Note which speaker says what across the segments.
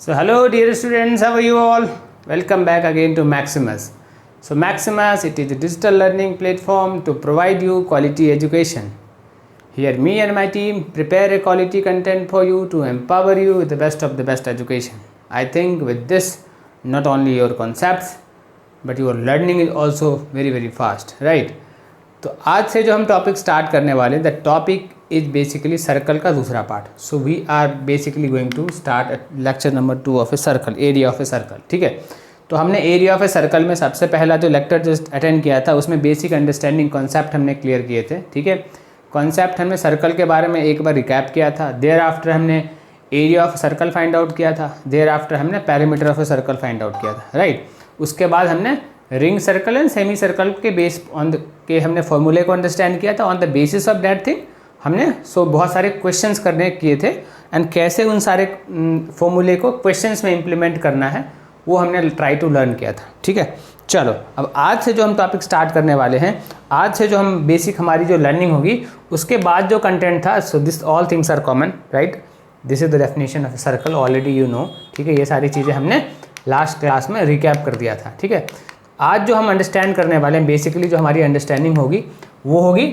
Speaker 1: So hello dear students, how are you all? Welcome back again to Maximus. So Maximus, it is a digital learning platform to provide you quality education. Here me and my team prepare a quality content for you to empower you with the best of the best education. I think with this, not only your concepts, but your learning is also very fast, right? तो आज से जो हम topic start करने वाले हैं, the topic is basically circle का दूसरा part. So we are basically going to start lecture number 2 of a circle, area of a circle. ठीक है, तो हमने एरिया ऑफ ए सर्कल में सबसे पहला जो लेक्चर जस्ट अटेंड किया था उसमें बेसिक अंडरस्टैंडिंग कॉन्सेप्ट हमने क्लियर किए थे. ठीक है, कॉन्सेप्ट हमने सर्कल के बारे में एक बार रिकैप किया था. देयर आफ्टर हमने area of circle find out किया था. देयर आफ्टर हमने parameter of a circle find out किया था, राइट. उसके बाद हमने ring circle and semi circle के बेस ऑन के हमने फॉर्मूले को अंडरस्टैंड किया था. On the basis of that thing हमने बहुत सारे क्वेश्चंस करने किए थे एंड कैसे उन सारे फॉर्मूले को क्वेश्चंस में इम्प्लीमेंट करना है वो हमने ट्राई टू लर्न किया था. ठीक है, चलो अब आज से जो हम टॉपिक स्टार्ट करने वाले हैं, आज से जो हम बेसिक हमारी जो लर्निंग होगी उसके बाद जो कंटेंट था, so this all things are common, right. This is the definition of circle, already you know. ठीक है, ये सारी चीज़ें हमने लास्ट क्लास में रिकैप कर दिया था. ठीक है, आज जो हम अंडरस्टैंड करने वाले हैं, बेसिकली जो हमारी अंडरस्टैंडिंग होगी वो होगी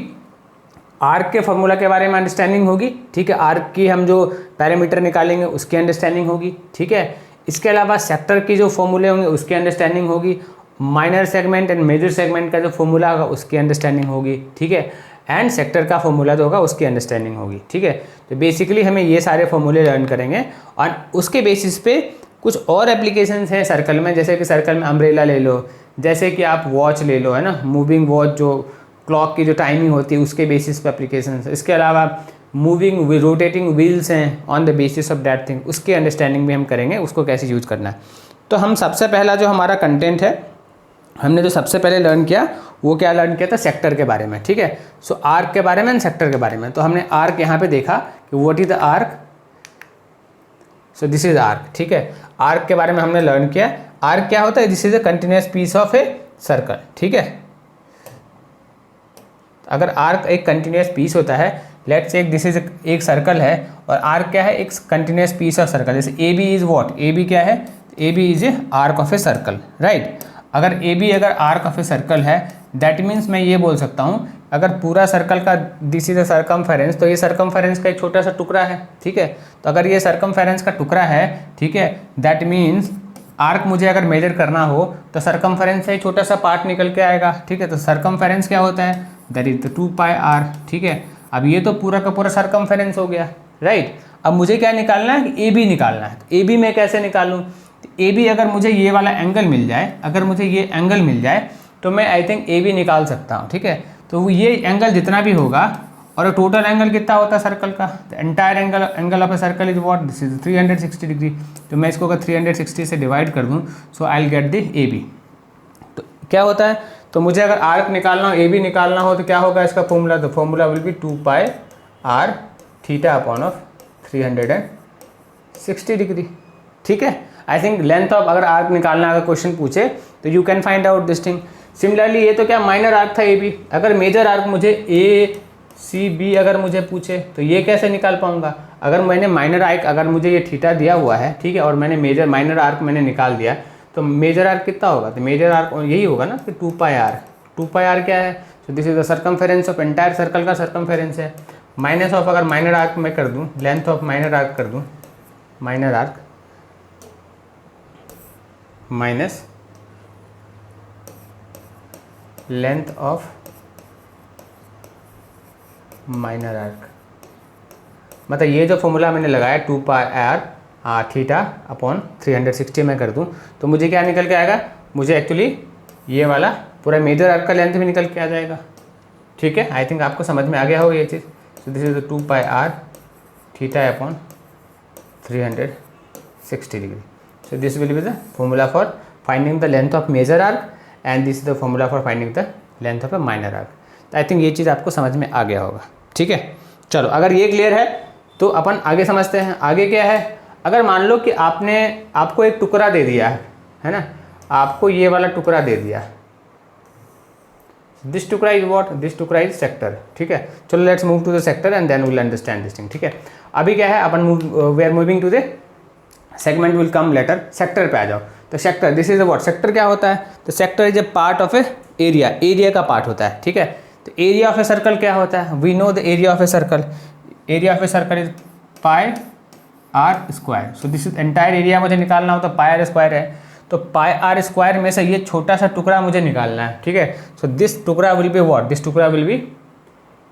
Speaker 1: आर्क के फॉर्मूला के बारे में अंडरस्टैंडिंग होगी. ठीक है, आर्क की हम जो पैरामीटर निकालेंगे उसकी अंडरस्टैंडिंग होगी. ठीक है, इसके अलावा सेक्टर की जो फॉर्मूले होंगे उसकी अंडरस्टैंडिंग होगी. Minor segment and major segment का जो फॉर्मूला होगा उसकी अंडरस्टैंडिंग होगी. ठीक है, एंड सेक्टर का फॉर्मूला जो होगा उसकी अंडरस्टैंडिंग होगी. ठीक है, तो बेसिकली हमें ये सारे फॉर्मूले लर्न करेंगे और उसके बेसिस पे कुछ और एप्लीकेशंस हैं सर्कल में. जैसे कि सर्कल में अम्ब्रेला ले लो, जैसे कि आप वॉच ले लो, है ना, मूविंग वॉच जो क्लॉक की जो टाइमिंग होती है उसके बेसिस पे एप्लीकेशन है. इसके अलावा मूविंग रोटेटिंग व्हील्स हैं on the basis of that thing, उसकी अंडरस्टैंडिंग भी हम करेंगे, उसको कैसे यूज़ करना है. तो हम सबसे पहला जो हमारा कंटेंट है, हमने जो सबसे पहले लर्न किया वो क्या लर्न किया था, सेक्टर के बारे में. ठीक है, सो आर्क के बारे में एंड सेक्टर के बारे में. तो हमने आर्क यहाँ पे देखा कि what is the arc, so this is arc. ठीक है, आर्क के बारे में हमने लर्न किया. आर्क क्या होता है, this is a continuous piece of a circle. ठीक है, अगर आर्क एक कंटिन्यूअस पीस होता है, लेट्स से दिस इज एक सर्कल है और आर्क क्या है, एक कंटिन्यूअस पीस ऑफ सर्कल. जैसे A B is what, A B क्या है, A B is a arc of a circle, right. अगर ए बी अगर आर्क ऑफ ए सर्कल है, दैट मीन्स मैं ये बोल सकता हूँ अगर पूरा सर्कल का दिस इज अ सर्कमफेरेंस, तो ये सर्कमफेरेंस का एक छोटा सा टुकड़ा है. ठीक है, तो अगर ये सर्कमफेरेंस का टुकड़ा है, ठीक है, दैट मीन्स आर्क मुझे अगर मेजर करना हो तो सर्कमफेरेंस से छोटा सा पार्ट निकल के आएगा. ठीक है, तो सर्कमफेरेंस क्या होता है, that is the 2 pi r. ठीक है, अब ये तो पूरा का पूरा सर्कमफेरेंस हो गया, राइट. अब मुझे क्या निकालना है, ए बी निकालना है. तो ए बी मैं कैसे निकालूँ, ए बी अगर मुझे ये वाला एंगल मिल जाए, अगर मुझे ये एंगल मिल जाए तो मैं आई थिंक ए बी निकाल सकता हूँ. ठीक है, तो ये एंगल जितना भी होगा और टोटल एंगल कितना होता है सर्कल का, entire angle of a circle is what, this is 360 degree. तो मैं इसको अगर 360 से डिवाइड कर दूँ, so I will get the A B. तो क्या होता है, तो मुझे अगर आर्क निकालना हो, ए बी निकालना हो, तो क्या होगा इसका फॉर्मूला, तो formula will be 2 pi are theta upon of 360 degree. ठीक है, आई थिंक लेंथ ऑफ अगर आर्क निकालना अगर क्वेश्चन पूछे तो you can find out this thing. Similarly ये तो क्या माइनर आर्क था ए बी, अगर मेजर आर्क मुझे ए सी बी अगर मुझे पूछे तो ये कैसे निकाल पाऊंगा. अगर मैंने माइनर आर्क, अगर मुझे ये थीटा दिया हुआ है, ठीक है, और मैंने माइनर आर्क मैंने निकाल दिया, तो मेजर आर्क कितना होगा, तो मेजर आर्क यही होगा ना कि 2 पाई आर. 2 पाई आर क्या है, so this is the circumference of entire circle का सर्कमफेरेंस है, माइनस ऑफ अगर माइनर आर्क मैं कर दूँ, लेंथ ऑफ माइनर आर्क कर दूँ, minor arc minus length of minor arc. मतलब ये जो फॉर्मूला मैंने लगाया 2 पाई आर थीटा अपॉन 360 में कर दूं तो मुझे क्या निकल के आएगा, मुझे एक्चुअली ये वाला पूरा मेजर आर्क का लेंथ भी निकल के आ जाएगा. ठीक है, आई थिंक आपको समझ में आ गया होगा ये चीज़. So this is 2 pi are theta upon 360 degree. So this will be the formula for finding the length of major arc and this is the formula for finding the length of a minor arc. I think ये चीज़ आपको समझ में आ गया होगा. ठीक है, चलो अगर ये क्लियर है तो अपन आगे समझते हैं. आगे क्या है, अगर मान लो कि आपको एक टुकड़ा दे दिया है ना, आपको ये वाला टुकड़ा दे दिया, दिस टुकड़ा इज व्हाट, दिस टुकड़ा इज सेक्टर. ठीक है, चलो let's move to the sector and then we will understand this thing. ठीक है, अभी क्या है, अपन we are moving to the segment will come later. Sector पे आ जाओ। तो sector, this is what, sector क्या होता है? तो sector is a part of a area, area का पार्ट होता है, ठीक है। तो एरिया ऑफ ए सर्कल क्या होता है? We know the area of a circle, area of a circle is pi r square. So this is entire area मुझे निकालना हो तो पाई आर स्क्वायर है, तो पाई आर स्क्वायर में से ये छोटा सा टुकड़ा मुझे निकालना है, ठीक है। सो दिस टुकड़ा विल बी व्हाट, दिस टुकड़ा will be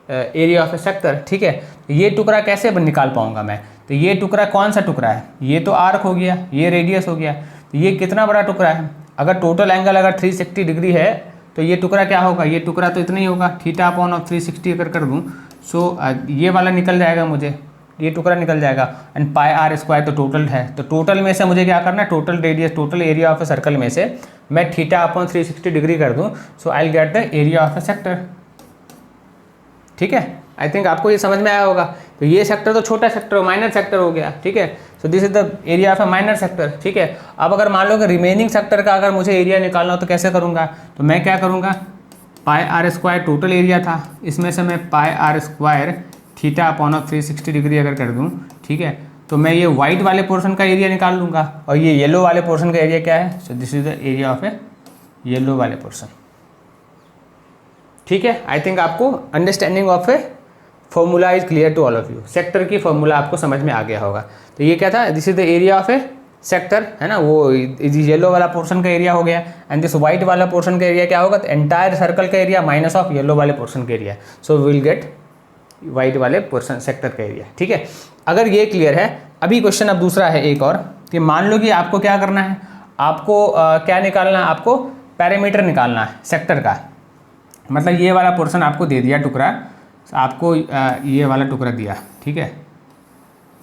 Speaker 1: area of a sector, ठीक है। ये टुकड़ा कैसे निकाल पाऊंगा मैं? तो ये टुकड़ा कौन सा टुकड़ा है? ये तो आर्क हो गया, ये रेडियस हो गया, तो ये कितना बड़ा टुकड़ा है? अगर टोटल एंगल अगर 360 डिग्री है तो ये टुकड़ा क्या होगा? ये टुकड़ा तो इतना ही होगा, थीटा अपॉन ऑफ 360 अगर कर दूँ, सो ये वाला निकल जाएगा मुझे, ये टुकड़ा निकल जाएगा। एंड पाई आर स्क्वायर तो टोटल है, तो टोटल में से मुझे क्या करना है? Total radius, total area of a circle में से मैं थीटा अपॉन 360 डिग्री कर दूँ, so I will get the area of a sector, ठीक है। आई थिंक आपको ये समझ में आया होगा। तो ये सेक्टर तो छोटा सेक्टर, माइनर सेक्टर हो गया, ठीक है। So this is the area of a minor sector, ठीक है। अब अगर मान लो कि रिमेनिंग सेक्टर का अगर मुझे एरिया निकालना हो तो कैसे करूँगा? तो मैं क्या करूँगा, pi r square total area था, इसमें से मैं pi r square theta upon of 360 degree अगर कर दूँ, ठीक है, तो मैं ये वाइट वाले पोर्शन का एरिया निकाल लूँगा, और ये येलो वाले पोर्शन का एरिया क्या है? So this is the area of a yellow वाले पोर्शन, ठीक है। आई थिंक आपको understanding of a formula is clear to all of you. Sector की फॉर्मूला आपको समझ में आ गया होगा। तो ये क्या था? This is the area of a sector, है ना, वो येलो वाला पोर्शन का एरिया हो गया। एंड दिस वाइट वाला पोर्शन का एरिया क्या होगा? तो एंटायर सर्कल का एरिया माइनस ऑफ येलो वाले पोर्शन का area, so will get white वाले पोर्शन सेक्टर का एरिया, ठीक है। अगर ये क्लियर है, अभी क्वेश्चन अब दूसरा है एक और, कि मान लो कि आपको क्या करना है, आपको क्या निकालना है? आपको पैरामीटर निकालना है सेक्टर का। मतलब ये वाला पोर्शन आपको दे दिया टुकड़ा, आपको ये वाला टुकड़ा दिया, ठीक है।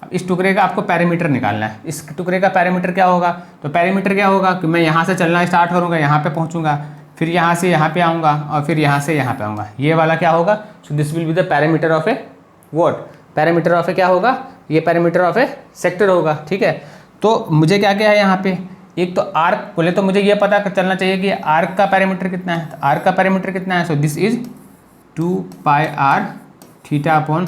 Speaker 1: अब इस टुकड़े का आपको पैरामीटर निकालना है। इस टुकड़े का पैरामीटर क्या होगा? तो पैरामीटर क्या होगा कि मैं यहाँ से चलना स्टार्ट करूँगा, यहाँ पे पहुँचूँगा, फिर यहाँ से यहाँ पे आऊँगा, और फिर यहाँ से यहाँ पे आऊँगा, ये वाला क्या होगा? So this will be the parameter of a what, parameter of a क्या होगा? ये पैरामीटर ऑफ ए सेक्टर होगा, ठीक है। तो मुझे क्या क्या है यहाँ पे? एक तो आर्क, बोले तो मुझे ये पता चलना चाहिए कि आर्क का पैरामीटर कितना है। तो आर्क का पैरामीटर कितना है? So this is 2 pi are theta upon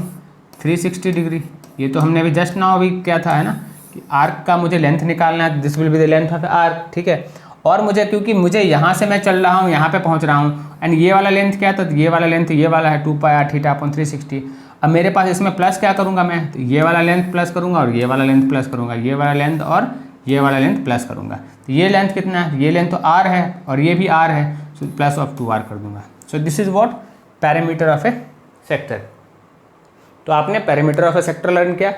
Speaker 1: 360 degree. ये तो हमने अभी जस्ट नाउ अभी क्या था, है ना, कि आर्क का मुझे लेंथ निकालना है, this will be the length of arc, ठीक है। और मुझे, क्योंकि मुझे यहाँ से मैं चल रहा हूँ, यहाँ पे पहुँच रहा हूँ, एंड ये वाला लेंथ क्या है? तो ये वाला लेंथ ये वाला है 2 पाई आर थीटा अपॉन 360। अब मेरे पास इसमें प्लस क्या करूँगा मैं? तो ये वाला लेंथ प्लस करूँगा, और ये वाला लेंथ प्लस करूँगा, ये वाला लेंथ और ये वाला लेंथ प्लस करूँगा। तो ये लेंथ कितना है? ये लेंथ तो आर है, और ये भी आर है, सो प्लस ऑफ 2 आर कर दूँगा। So this is what, parameter of a sector. तो आपने parameter of a sector learn किया,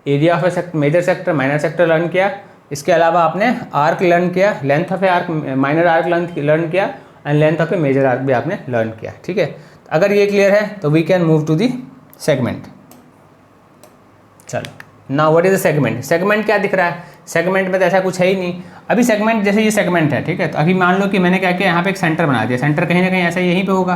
Speaker 1: area of a major sector, minor sector learn किया, इसके अलावा आपने आर्क लर्न किया, length of a arc, minor arc learn किया, and length of a major arc भी आपने लर्न किया, ठीक है। अगर ये क्लियर है तो we can move to the segment. चलो, now what is the segment? Segment क्या दिख रहा है? सेगमेंट में तो ऐसा कुछ है ही नहीं। अभी सेगमेंट, जैसे ये सेगमेंट है, ठीक है, तो अभी मान लो कि मैंने क्या किया, यहाँ पे एक सेंटर बना दिया, सेंटर कहीं ना कहीं ऐसा यहीं पे होगा।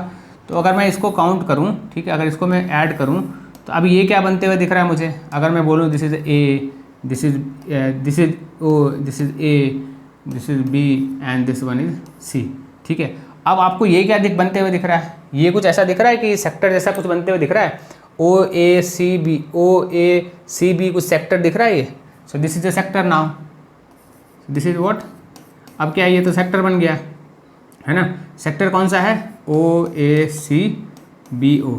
Speaker 1: तो अगर मैं इसको काउंट करूँ, ठीक है, अगर इसको मैं ऐड करूँ, तो अभी ये क्या बनते हुए दिख रहा है मुझे? अगर मैं बोलूँ this is A, this is O, this is A, this is B, and this one is C, ठीक है। अब आपको ये क्या बनते हुए दिख रहा है? ये कुछ ऐसा दिख रहा है कि सेक्टर जैसा कुछ बनते हुए दिख रहा है? O A C B, O A C B कुछ सेक्टर दिख रहा है ये। सो this is the sector now, this is what. अब क्या, ये तो सेक्टर बन गया, है ना। सेक्टर कौन सा है? O A C B O.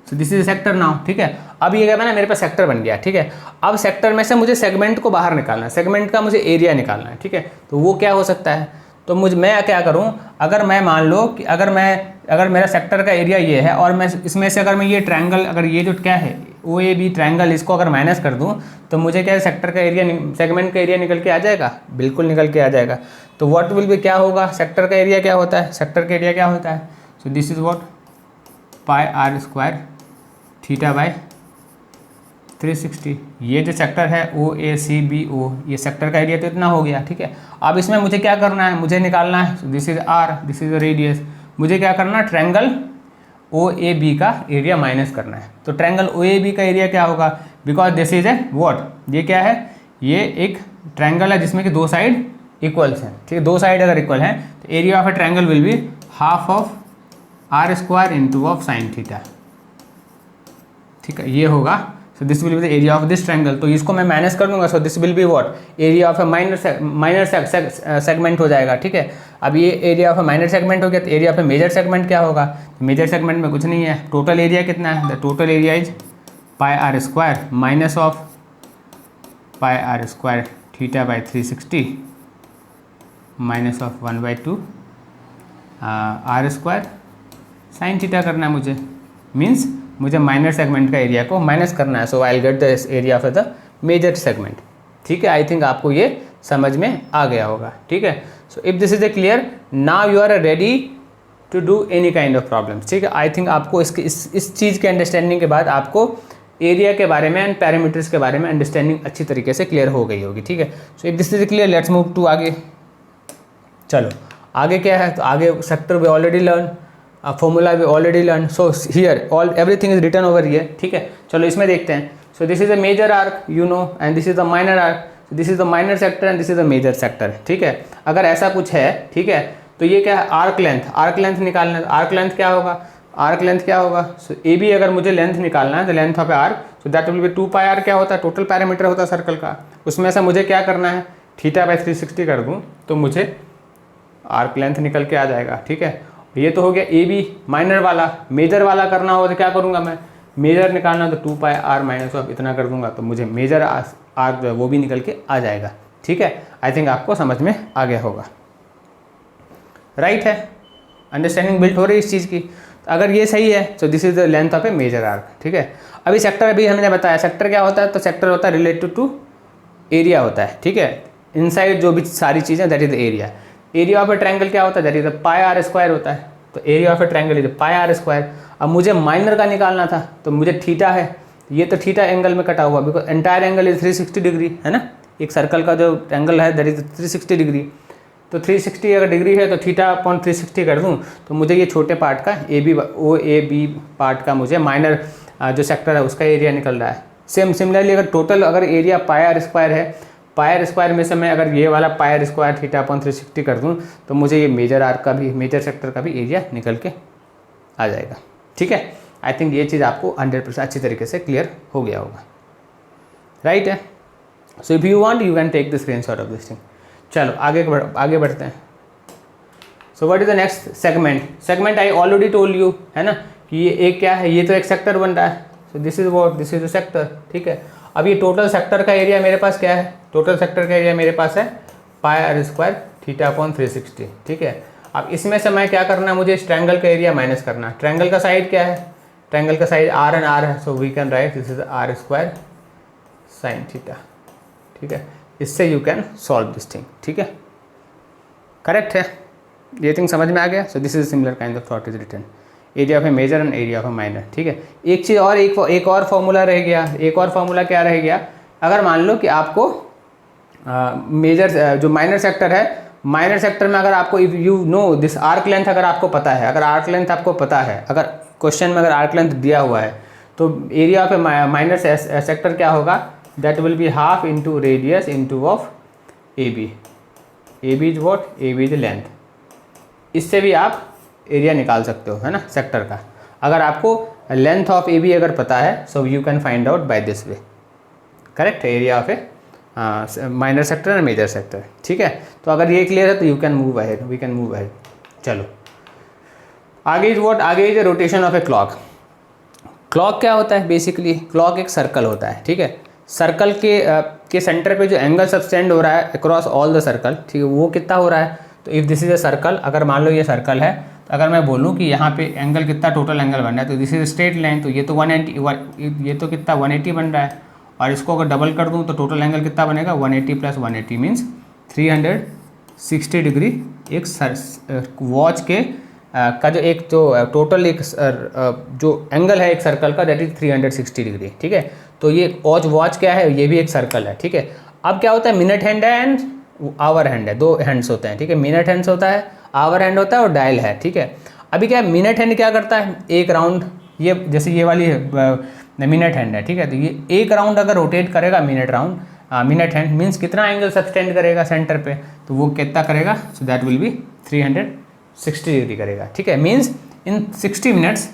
Speaker 1: So this is sector now, ठीक है। अब ये क्या बना, मेरे पास सेक्टर बन गया, ठीक है। अब सेक्टर में से मुझे सेगमेंट को बाहर निकालना है, सेगमेंट का मुझे एरिया निकालना है, ठीक है। तो वो क्या हो सकता है? तो मैं क्या करूं, अगर मैं मान लो कि अगर मेरा सेक्टर का एरिया ये है, और मैं इसमें से अगर मैं ये ट्रायंगल, अगर ये जो क्या है ओ ए बी ट्रायंगल, इसको अगर माइनस कर दूं, तो मुझे क्या है, सेक्टर का एरिया, सेगमेंट का एरिया निकल के आ जाएगा, बिल्कुल निकल के आ जाएगा। तो व्हाट विल बी, क्या होगा, सेक्टर का एरिया क्या होता है? सेक्टर का एरिया क्या होता है? So this is what, pi r square theta by 360। ये जो सेक्टर है O A C B O, ये सेक्टर का एरिया तो इतना हो गया, ठीक है। अब इसमें मुझे क्या करना है? मुझे निकालना है, this is r, this is radius. मुझे क्या करना है? ट्रायंगल ओ ए बी का एरिया माइनस करना है। तो ट्रायंगल ओ ए बी का एरिया क्या होगा? Because this is a what, ये क्या है? ये एक ट्रायंगल है जिसमें कि दो साइड इक्वल्स हैं, ठीक है। दो साइड अगर इक्वल हैं तो area of a triangle will be half of r square into of sine theta, ठीक है। ये होगा so this will be the area of this triangle. तो इसको मैं माइनस कर दूंगा, so this will be what area of a minor segment हो जाएगा। ठीक है, अब ये area of a minor segment हो गया, तो area of a major segment क्या होगा? मेजर सेगमेंट में कुछ नहीं है, टोटल एरिया कितना है? The total area is pi r square minus of pi r square theta by 360 minus of 1/2 r square sine theta करना है मुझे, मीन्स मुझे माइनर सेगमेंट का एरिया को माइनस करना है। So I will get the area of the major segment. ठीक है, आई थिंक आपको ये समझ में आ गया होगा। ठीक है, so if this is a clear, now you are ready to do any kind of problems. ठीक है, आई थिंक आपको इस चीज़ के अंडरस्टैंडिंग के बाद आपको एरिया के बारे में एंड पैरामीटर्स के बारे में अंडरस्टैंडिंग अच्छी तरीके से क्लियर हो गई होगी। ठीक है, so if this is clear, let's move to आगे। चलो आगे क्या है? तो आगे sector we already learn, formula we already learn, so here all everything is written over here. ठीक है, चलो इसमें देखते हैं। So this is a major arc you know, and this is the minor arc, this is the minor sector and this is the major sector. ठीक है, अगर ऐसा कुछ है, ठीक है, तो ये क्या है? आर्क लेंथ, आर्क लेंथ निकालना है। आर्क लेंथ क्या होगा? आर्क लेंथ क्या होगा? सो ए बी अगर मुझे लेंथ निकालना है, the length of arc, so that will be 2 pi r. क्या होता है? टोटल पैरामीटर होता है सर्कल का। उसमें से मुझे क्या करना है? थीटा बाई 360 कर दूँ तो मुझे आर्क लेंथ निकल के आ जाएगा। ठीक है, ये तो हो गया ए बी माइनर वाला। मेजर वाला करना हो तो क्या करूँगा मैं? मेजर निकालना तो 2 पाई आर माइनस ऑफ इतना कर दूंगा तो मुझे मेजर आर्क जो है वो भी निकल के आ जाएगा। ठीक है, आई थिंक आपको समझ में आ गया होगा। राइट है, अंडरस्टैंडिंग बिल्ट हो रही है इस चीज़ की। तो अगर ये सही है तो this is the length of a major arc. ठीक है, अभी सेक्टर अभी हमने बताया सेक्टर क्या होता है? तो सेक्टर होता है रिलेटेड टू एरिया होता है। ठीक है, इनसाइड जो भी सारी चीज़ें that is the area. Area of a triangle क्या होता है? That is the pi r square होता है। तो area of a triangle is pi r square. अब मुझे माइनर का निकालना था तो मुझे थीटा है, ये तो थीटा एंगल में कटा हुआ, because entire angle is 360 degree है ना। एक सर्कल का जो एंगल है दैट इज 360 डिग्री। तो 360 अगर डिग्री है तो थीटा अपॉन 360 कर दूँ तो मुझे ये छोटे पार्ट का ए बी पार्ट का मुझे माइनर जो सेक्टर है उसका एरिया निकल रहा है। सिमिलरली अगर टोटल अगर एरिया पाई आर स्क्वायर है, पाई आर स्क्वायर में से मैं अगर ये वाला पाई आर स्क्वायर थीटा अपॉन 360 कर दूँ तो मुझे ये मेजर आर्क का भी, मेजर सेक्टर का भी एरिया निकल के आ जाएगा। ठीक है, आई थिंक ये चीज़ आपको 100% अच्छी तरीके से क्लियर हो गया होगा। राइट है, so if you want you can take the screenshot of this thing. चलो आगे बढ़ते हैं। So what is the next segment? Segment I already told you है ना कि ये एक क्या है, ये तो एक सेक्टर बन रहा है। So this is what, this is the sector. ठीक है, अब ये टोटल सेक्टर का एरिया मेरे पास क्या है? टोटल सेक्टर का एरिया मेरे पास है पाई आर स्क्वायर थीटा अपॉन 360। ठीक है, अब इसमें से मैं क्या करना है? मुझे इस ट्रायंगल का एरिया माइनस करना है। ट्रायंगल का साइड क्या है? ट्रायंगल का साइड आर एंड आर है, so we can write this is r square sine theta. ठीक है, इससे you can solve this thing. ठीक है, करेक्ट है, ये थिंग समझ में आ गया। So this is similar kind of thought is written, area of a major and area of a minor. ठीक है, एक चीज़ और, एक और फॉर्मूला रह गया। एक और फॉर्मूला क्या रह गया? अगर मान लो कि आपको मेजर जो माइनर सेक्टर है, माइनर सेक्टर में अगर आपको if you know this arc length अगर आपको पता है, अगर आर्क लेंथ आपको पता है, अगर क्वेश्चन में अगर आर्क लेंथ दिया हुआ है तो area of a minor sector क्या होगा? That will be half into radius into of A B. A B is what? A B is length. इससे भी आप एरिया निकाल सकते हो है ना सेक्टर का, अगर आपको लेंथ ऑफ ए बी अगर पता है। So you can find out by this way. Correct, area of a minor sector and major sector. ठीक है, तो अगर ये क्लियर है तो you can move ahead, we can move ahead. चलो आगे इज वॉट? आगे is rotation of a clock. Clock क्या होता है? बेसिकली क्लॉक एक सर्कल होता है। ठीक है, सर्कल के सेंटर पे जो एंगल सब्सटेंड हो रहा है अक्रॉस ऑल द सर्कल, ठीक है, वो कितना हो रहा है? तो if this is a circle, अगर मान लो ये सर्कल है तो अगर मैं बोलूँ कि यहाँ पे एंगल कितना टोटल एंगल बन रहा है, तो दिस इज स्ट्रेट लाइन, तो ये तो 180, ये तो कितना 180 बन रहा है। और इसको अगर डबल कर दूँ तो टोटल एंगल कितना बनेगा? 180 प्लस 180 मीन्स 360 डिग्री। एक वॉच के का जो एक जो टोटल एक जो एंगल है एक सर्कल का दैट इज 360 डिग्री। ठीक है, तो ये वॉच क्या है? ये भी एक सर्कल है। ठीक है, अब क्या होता है? मिनट हैंड है एंड आवर हैंड है, दो हैंड्स होते हैं। ठीक है, मिनट हैंड्स होता है, आवर हैंड होता है और डायल है। ठीक है, अभी क्या है? मिनट हैंड क्या करता है? एक राउंड, ये जैसे ये वाली मिनट हैंड है। ठीक है, तो ये एक राउंड अगर रोटेट करेगा मिनट हैंड मीन्स कितना एंगल सब्सटेंड करेगा सेंटर पे? तो वो कितना करेगा? सो दैट विल बी 360 डिग्री करेगा। ठीक है, means in 60 minutes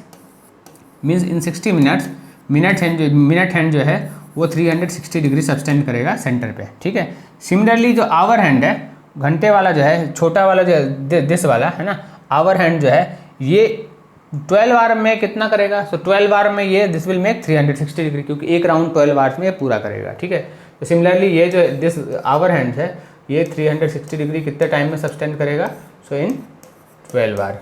Speaker 1: minute hand जो है वो 360 डिग्री सबटेंड करेगा सेंटर पे, ठीक है। सिमिलरली जो आवर हैंड है, घंटे वाला जो है, छोटा वाला जो है, दिस वाला है ना, आवर हैंड जो है ये 12 आवर में कितना करेगा? सो 12 आवर में ये दिस विल मेक 360 डिग्री, क्योंकि एक राउंड 12 आवर्स में ये पूरा करेगा, ठीक है। तो सिमिलरली ये जो दिस आवर हैंड है ये 360 डिग्री कितने टाइम में सबटेंड करेगा? सो इन 12 आवर,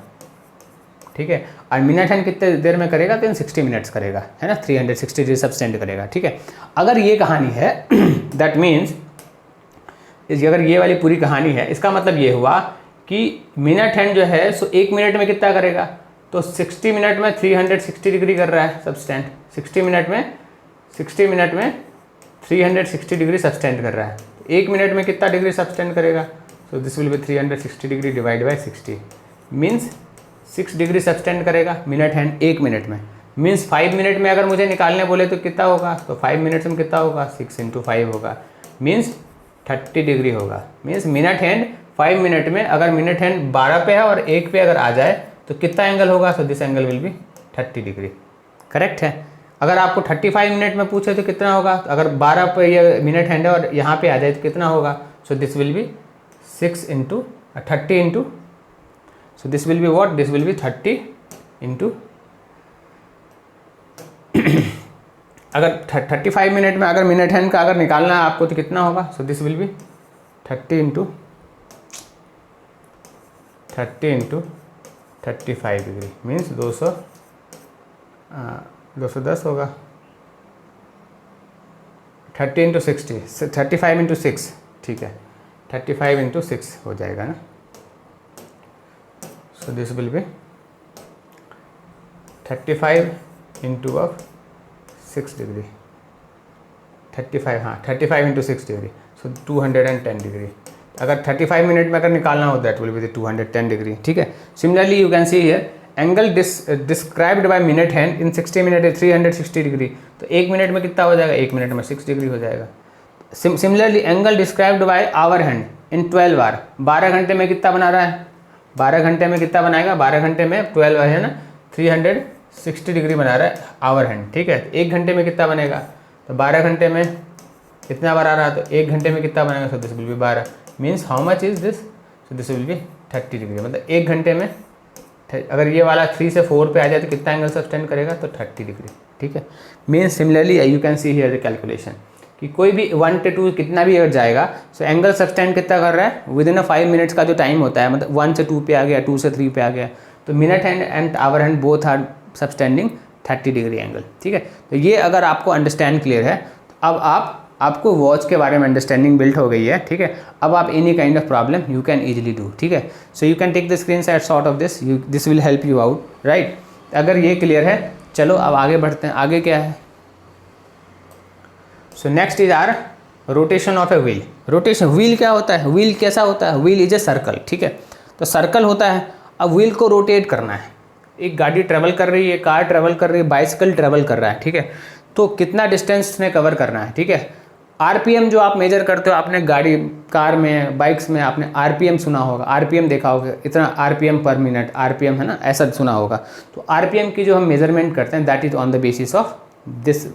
Speaker 1: ठीक है। और मिनट हैंड कितने देर में करेगा? तो इन 60 मिनट्स करेगा, है ना, 360 डिग्री सबटेंड करेगा, ठीक है। अगर ये कहानी है दैट मीन्स अगर ये वाली पूरी कहानी है, इसका मतलब ये हुआ कि मिनट हैंड जो है सो 1 मिनट में कितना करेगा? तो 60 मिनट में 360 डिग्री कर रहा है सबस्टेंड, 60 मिनट में 360 डिग्री सबस्टेंड कर रहा है। तो 1 मिनट में कितना डिग्री सबस्टेंड करेगा? सो this will be 360 degree divide by 60 means 6 degree subtended करेगा मिनट हैंड 1 मिनट में। मीन्स 5 मिनट में अगर मुझे निकालने बोले तो कितना होगा? तो 5 मिनट्स में कितना होगा? 6 × 5 होगा, मीन्स 30 डिग्री होगा। मीन्स मिनट हैंड 5 मिनट में अगर मिनट हैंड 12 पे है और 1 पे अगर आ जाए तो कितना एंगल होगा? So this angle will B 30 degree, correct है। अगर आपको 35 मिनट में पूछे तो कितना होगा? तो अगर 12 पे ये मिनट हैंड है और यहाँ पे आ जाए तो कितना होगा? So this will be 6 × 30 so this will be what? This will B 30 × अगर 35 मिनट में अगर मिनट हैंड का अगर निकालना है आपको तो कितना होगा? So this will B 30 × 35 degree means 210 होगा। 30 × 60, 35 × 6, ठीक है, 35 × 6 हो जाएगा ना। सो दिस विल बी 35 × 6 डिग्री, 35, हाँ 35 × 6 डिग्री, सो 210 डिग्री। अगर 35 मिनट में अगर निकालना हो दैट विल बी 210 डिग्री, ठीक है। Similarly you can see here angle described by minute hand in 60 minute is 360 degree. तो 1 मिनट में कितना हो जाएगा? 1 मिनट में 6 डिग्री हो जाएगा। Similarly angle described by hour hand in 12 hour, 12 घंटे में कितना बना रहा है? 12 घंटे में कितना बनाएगा? 12 घंटे में 12 है ना, 360 डिग्री बना रहा है आवर हैंड, ठीक है। 1 घंटे में कितना बनेगा? तो 12 घंटे में कितना बना रहा है? तो 1 घंटे में कितना बनेगा? सो this will B 12 means how much is this? So this will B 30 degree. मतलब 1 घंटे में अगर ये वाला 3 से 4 पे आ जाए तो कितना एंगल सबटेंड करेगा? तो 30 डिग्री, ठीक है। Means similarly you can see here the calculation कि कोई भी 1 से 2 कितना भी अगर जाएगा सो एंगल सबटेंड कितना कर रहा है? विद इन 5 मिनट्स का जो टाइम होता है, मतलब 1 से 2 पे आ गया, 2 से 3 पे आ गया, तो minute hand and hour hand both are subtending 30 degree angle, ठीक है। तो ये अगर आपको अंडरस्टैंड क्लियर है तो अब आपको वॉच के बारे में अंडरस्टैंडिंग बिल्ट हो गई है, ठीक है। अब आप any kind of problem you can easily do, ठीक है। So you can take the screen shot of this will help you out, right. अगर ये क्लियर है, चलो अब आगे बढ़ते हैं। आगे क्या है? So next is our rotation of a wheel. Rotation wheel क्या होता है? व्हील कैसा होता है? व्हील इज ए सर्कल, ठीक है। तो सर्कल होता है, अब व्हील को रोटेट करना है। एक गाड़ी ट्रेवल कर रही है, कार ट्रेवल कर रही है, बाइसिकल ट्रेवल कर रहा है, ठीक है। तो कितना डिस्टेंस में कवर करना है, ठीक है। आरपीएम जो आप मेजर करते हो, आपने गाड़ी, कार में, बाइक्स में आपने आरपीएम सुना होगा, आरपीएम देखा होगा, इतना आरपीएम पर मिनट, आरपीएम है ना, ऐसा सुना होगा। तो आरपीएम की जो हम मेजरमेंट करते हैं that is on the basis of this,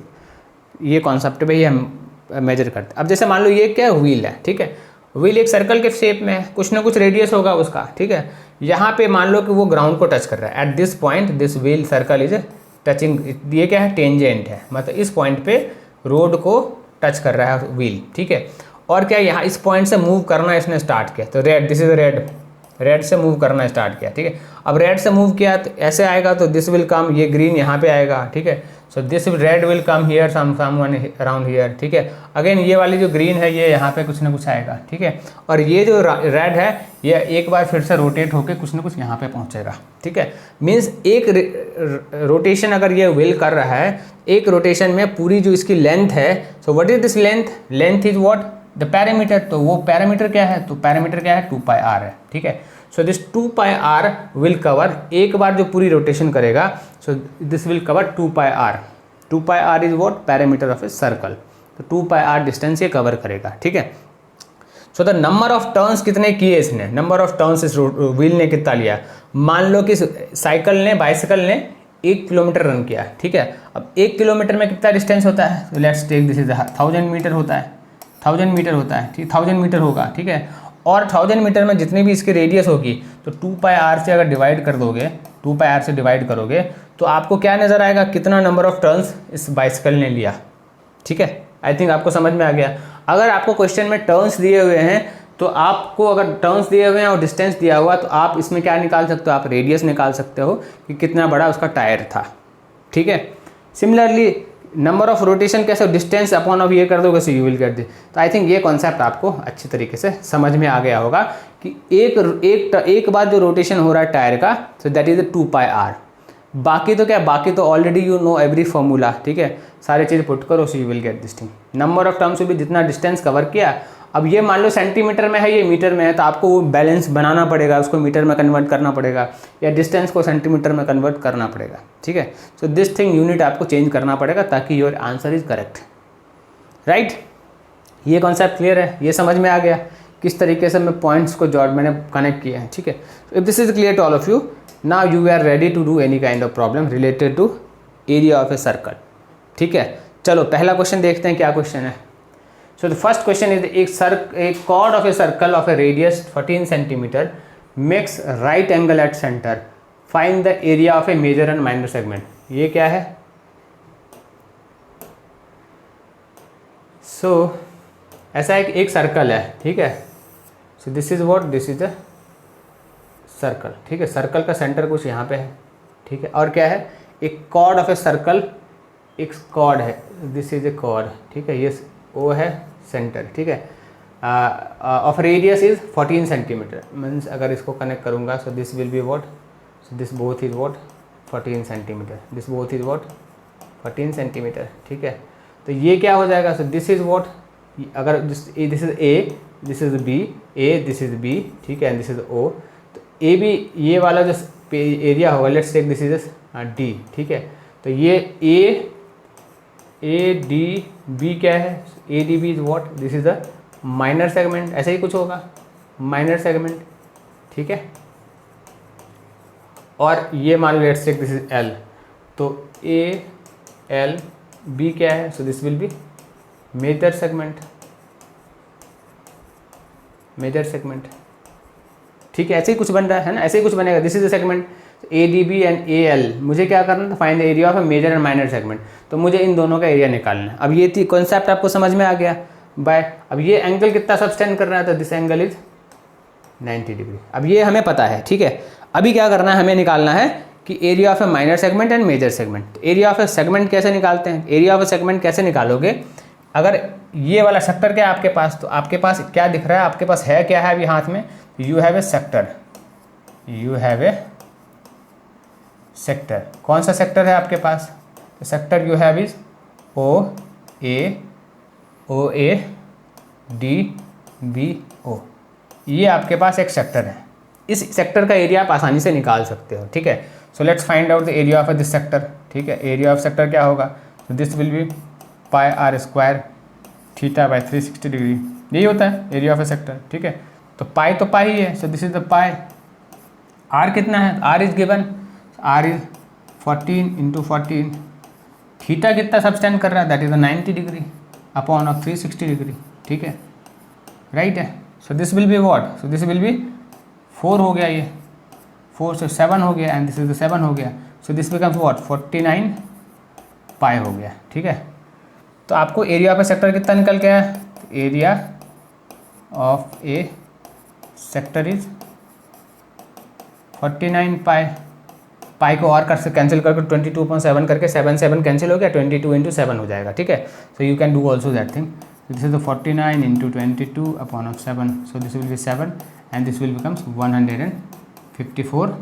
Speaker 1: ये कॉन्सेप्ट पे ही हम मेजर करते हैं। अब जैसे मान लो ये क्या व्हील है, ठीक है। व्हील एक सर्कल के शेप में है, कुछ ना कुछ रेडियस होगा उसका, ठीक है। यहाँ पे मान लो कि वो ग्राउंड को टच कर रहा है। At this point this wheel circle is touching, ये क्या है? टेंजेंट है, मतलब इस पॉइंट पे रोड को टच कर रहा है व्हील, ठीक है। और क्या यहाँ इस पॉइंट से मूव करना इसने स्टार्ट किया, तो रेड, दिस इज रेड से मूव करना स्टार्ट किया, ठीक है। अब रेड से मूव किया तो ऐसे आएगा, तो दिस विल कम, ये ग्रीन यहाँ पे आएगा, ठीक है। So this red will come here, someone around here, ठीक है। अगेन ये वाली जो ग्रीन है ये यहाँ पे कुछ ना कुछ आएगा, ठीक है। और ये जो रेड है ये एक बार फिर से रोटेट होके कुछ ना कुछ यहाँ पे पहुँचेगा, ठीक है। मीन्स एक रोटेशन अगर ये व्हील कर रहा है, एक रोटेशन में पूरी जो इसकी लेंथ है, सो what is this length? Length is what? The parameter. तो वो पैरामीटर क्या है? तो पैरामीटर क्या है? 2πr है, ठीक है। So this 2πr will cover, एक बार जो पूरी रोटेशन करेगा, सो this will cover 2πr। 2πr is what? Parameter of a circle. तो 2πr डिस्टेंस ये कवर करेगा, ठीक है। So the number of turns कितने किए इसने? नंबर ऑफ टर्न्स इस व्हील ने कितना लिया? मान लो कि साइकिल ने, बाइसिकल ने 1 किलोमीटर रन किया, ठीक है। अब 1 किलोमीटर में कितना डिस्टेंस होता है, तो let's take this is 1000 metre होता है, 1000 मीटर होता है, ठीक, 1000 मीटर होगा, ठीक है। और 1000 मीटर में जितनी भी इसकी रेडियस होगी तो 2πr से अगर डिवाइड कर दोगे, 2πr से डिवाइड करोगे तो आपको क्या नज़र आएगा, कितना नंबर ऑफ टर्न्स इस बाइसिकल ने लिया, ठीक है। आई थिंक आपको समझ में आ गया। अगर आपको क्वेश्चन में टर्न्स दिए हुए हैं तो आपको अगर टर्न्स दिए हुए हैं और डिस्टेंस दिया हुआ तो आप इसमें क्या निकाल सकते हो, आप रेडियस निकाल सकते हो कि कितना बड़ा उसका टायर था, ठीक है। सिमिलरली नंबर ऑफ रोटेशन कैसे, डिस्टेंस अपॉन ऑफ ये कर दोगे सो यू विल गेट दिस। तो आई थिंक ये कॉन्सेप्ट आपको अच्छी तरीके से समझ में आ गया होगा कि एक बार जो रोटेशन हो रहा है टायर का, सो दैट इज 2πr। बाकी तो क्या, बाकी तो already you know every formula, ठीक है। सारी चीज़ पुट करो सो you will get this thing. Number of terms भी जितना डिस्टेंस कवर किया, अब ये मान लो सेंटीमीटर में है, ये मीटर में है, तो आपको वो बैलेंस बनाना पड़ेगा, उसको मीटर में कन्वर्ट करना पड़ेगा या डिस्टेंस को सेंटीमीटर में कन्वर्ट करना पड़ेगा, ठीक है। सो दिस थिंग यूनिट आपको चेंज करना पड़ेगा ताकि your answer is correct, right. ये कॉन्सेप्ट क्लियर है, ये समझ में आ गया किस तरीके से मैं पॉइंट्स को मैंने कनेक्ट किया है, ठीक है। If this is clear to all of you, now you are ready to do any kind of problem related to area of a circle, ठीक है। चलो पहला क्वेश्चन देखते हैं क्या क्वेश्चन है। So the first question is a chord of a circle of a radius 14 centimeter makes right angle at center. Find the area of a major and minor segment. ये क्या है? So ऐसा एक circle है, ठीक है। So this is what, this is a circle, ठीक है। सर्कल का सेंटर कुछ यहाँ पे है, ठीक है। और क्या है, एक कॉर्ड ऑफ ए सर्कल, एक कॉर्ड है, दिस इज ए कॉर्ड, ठीक है। ये ओ है सेंटर, ठीक है। Of radius is 14 centimetre, means अगर इसको कनेक्ट करूँगा so this will be what, so this both is what 14 centimetre, this both is what 14 centimetre, ठीक है। तो ये क्या हो जाएगा, सो दिस इज वॉट, अगर this is A, this is B, A this is B, ठीक है, एंड दिस इज ओ। तो ए बी, ये वाला जो एरिया होगा, let's take this is D, ठीक है। तो ये ए डी बी क्या है, A D B is what, this is the minor segment, ऐसा ही कुछ होगा, माइनर सेगमेंट, ठीक है। और ये मान लो let's take this is L, तो ए एल बी क्या है, so this will be major segment, major segment, ठीक है। ऐसे ही कुछ बन रहा है ना, ऐसे ही कुछ बनेगा, this is the segment A D B and A L. मुझे क्या करना था, find the area of a major and minor segment, तो मुझे इन दोनों का एरिया निकालना है। अब ये थी कॉन्सेप्ट आपको समझ में आ गया बाय। अब ये एंगल कितना सब्सटेंड कर रहा है, तो दिस एंगल इज 90 डिग्री। अब ये हमें पता है, ठीक है। अभी क्या करना है, हमें निकालना है कि area of a minor segment and major segment. Area of a segment कैसे निकालते हैं, एरिया ऑफ ए सेगमेंट कैसे निकालोगे, अगर ये वाला सेक्टर क्या है आपके पास, तो आपके पास क्या दिख रहा है, आपके पास है क्या है अभी हाथ में, you have a sector, you have a sector. कौन सा सेक्टर है आपके पास, तो sector you have is O A D B O. ये आपके पास एक सेक्टर है, इस सेक्टर का एरिया आप आसानी से निकाल सकते हो, ठीक है। So let's find out the area of this sector, ठीक है। एरिया ऑफ सेक्टर क्या होगा, तो this will be pi r square theta by 360 degree, यही होता है एरिया ऑफ ए सेक्टर, ठीक है। तो पाई तो पाई ही है, so this is the pi. R कितना है, r is given, r is 14 into 14, theta कितना सब्सटेंड कर रहा है, that is 90 degree upon of 360 degree, ठीक है, राइट है। So this will be what, so this will be 4 हो गया, ये 4 से 7 हो गया, एंड दिस इज 7 हो गया, सो दिस बिकम्स व्हाट 49 पाई हो गया, ठीक है। तो आपको एरिया ऑफ ए सेक्टर कितना निकल गया है, area of a sector is 49 पाई। पाई को और कैंसिल करके 22.7 करके 7 कैंसिल हो गया, 22 इंटू 7 हो जाएगा, ठीक है। So you can do also that thing, this is the 49 into 22 upon of 7, so this will B 7 and this will becomes 154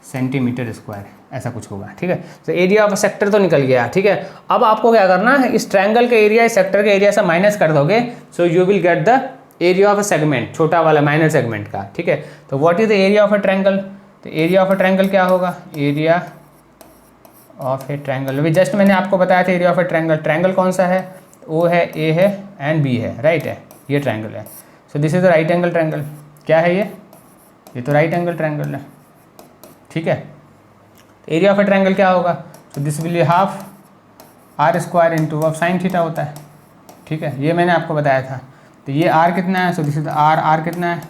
Speaker 1: centimetre square, ऐसा कुछ होगा, ठीक है। तो एरिया ऑफ सेक्टर तो निकल गया, ठीक है। अब आपको क्या करना है, इस ट्रायंगल के एरिया इस सेक्टर के एरिया से माइनस कर दोगे, सो you will get the area of a segment, छोटा वाला माइनर सेगमेंट का, ठीक है। तो what is the area of a triangle, तो एरिया ऑफ अ ट्रायंगल क्या होगा, एरिया ऑफ ए ट्रायंगल, अभी जस्ट मैंने आपको बताया था area of a triangle. Triangle कौन सा है, ओ है, ए है एंड बी है, राइट है, ये ट्रायंगल है। So this is the right angle triangle, क्या है ये तो राइट एंगल ट्रायंगल है, ठीक है। तो एरिया ऑफ ए ट्रायंगल क्या होगा? So this will be half r square into of sine theta होता है, ठीक है, ये मैंने आपको बताया था। तो ये आर कितना है? सो दिस इज आर कितना है?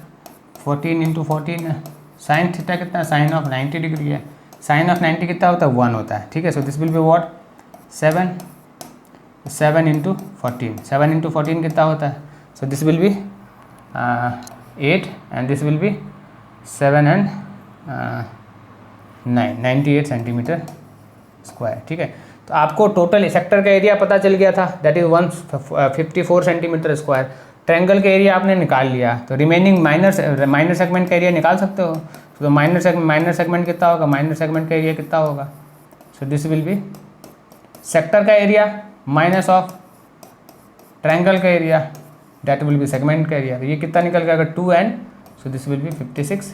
Speaker 1: 14 इंटू 14 है। साइन थीटा कितना है? साइन ऑफ 90 डिग्री है। साइन ऑफ 90 कितना होता है? 1 होता है, ठीक है। So this will be what? 7 into 14, 7 into 14 कितना होता है? So this will B 8 and this will B 7 and 9, 98 centimetre square, ठीक है। तो आपको टोटल सेक्टर का एरिया पता चल गया था, that is 154 centimetre square. Triangle का एरिया आपने निकाल लिया, तो रिमेनिंग माइनर सेगमेंट का एरिया निकाल सकते हो। तो माइनर सेगमेंट कितना होगा? माइनर सेगमेंट का एरिया कितना होगा? So this will B sector का एरिया माइनस ऑफ ट्रायंगल का area, that will B segment का एरिया। तो ये कितना निकल गया? 2 and so this will B 56